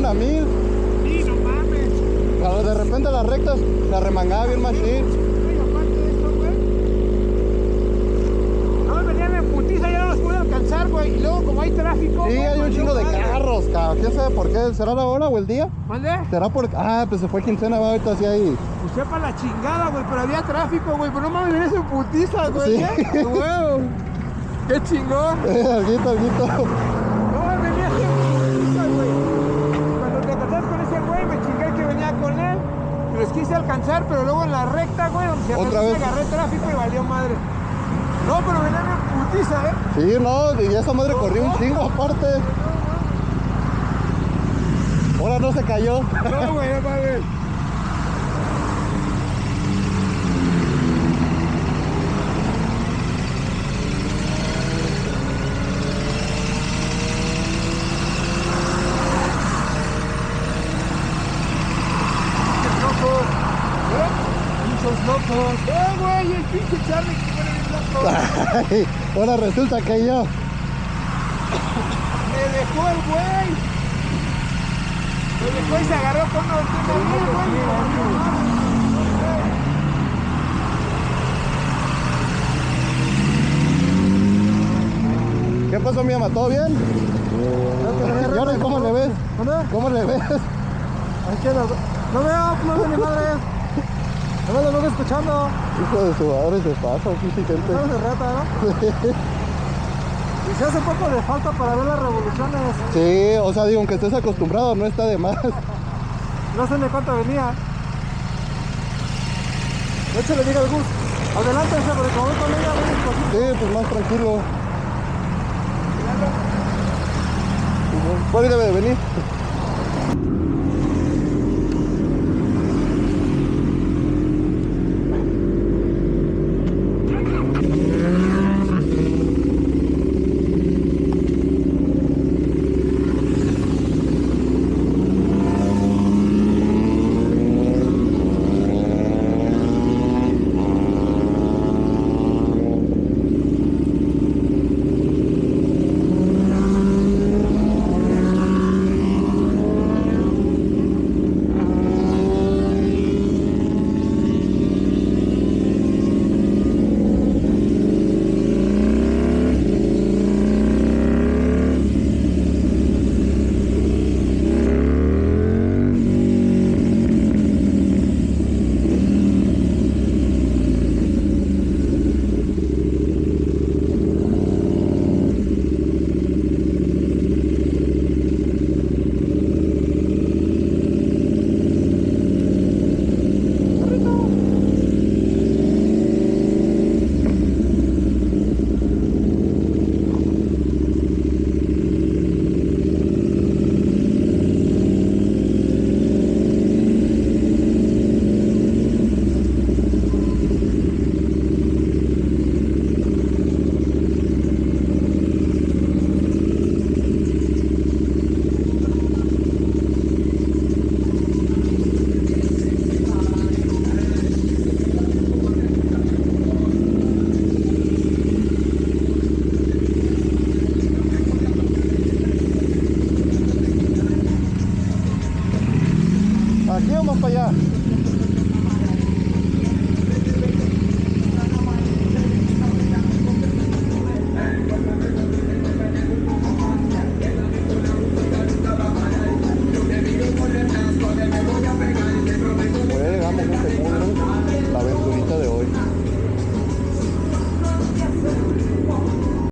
iban a 1000. Sí, no mames. Claro, de repente las rectas la remangaba bien machín. Güey, aparte de esto, güey. No me venían en putiza, ya no los pude alcanzar, güey. Y luego, como hay tráfico. Sí, güey, hay un valió chingo de madre. carros, cabrón. ¿Quién sabe por qué? ¿Será la hora o el día? ¿Mande? ¿Será por...? Ah, pues se fue quincena, va, ahorita así ahí. Pues sepa la chingada, güey, pero había tráfico, güey. Pero no mames, vienes en putiza, güey. Sí. ¿Eh? Güey. Qué chingón. Alguito, alguito. No, venía en putiza, güey. Cuando te alcanzas con ese güey, me chingué el que venía con él. Y los quise alcanzar, pero luego en la recta, güey, donde se ¿Otra alcanzó, vez? agarré tráfico y valió madre. No, pero venían en putiza, ¿eh? Sí, no, y esa madre corrió un chingo aparte. Ahora no se cayó. No, güey, no mames. Muchos locos. Güey, el pinche Charlie que pone bien loco. Ay, ahora resulta que yo. Me dejó el güey. Me dejó y se agarró con una antena bien, güey. Y me valió madre. ¿Qué pasó, mi ama? ¿Todo bien? ¿Y ahora cómo le ves? ¿Cómo le ves? Aquí no veo ni madre. No me lo voy escuchando. Hijo de su madre, se pasa, aquí sí gente. No se reta, ¿no? Y se hace poco de falta para ver las revoluciones. Sí, o sea, digo, aunque estés acostumbrado, no está de más. No sé ni cuánto venía. De hecho, le digo al Gus, adelántense, porque como voy con ella, voy un poquito. Sí, pues más tranquilo. Por ahí debe de venir.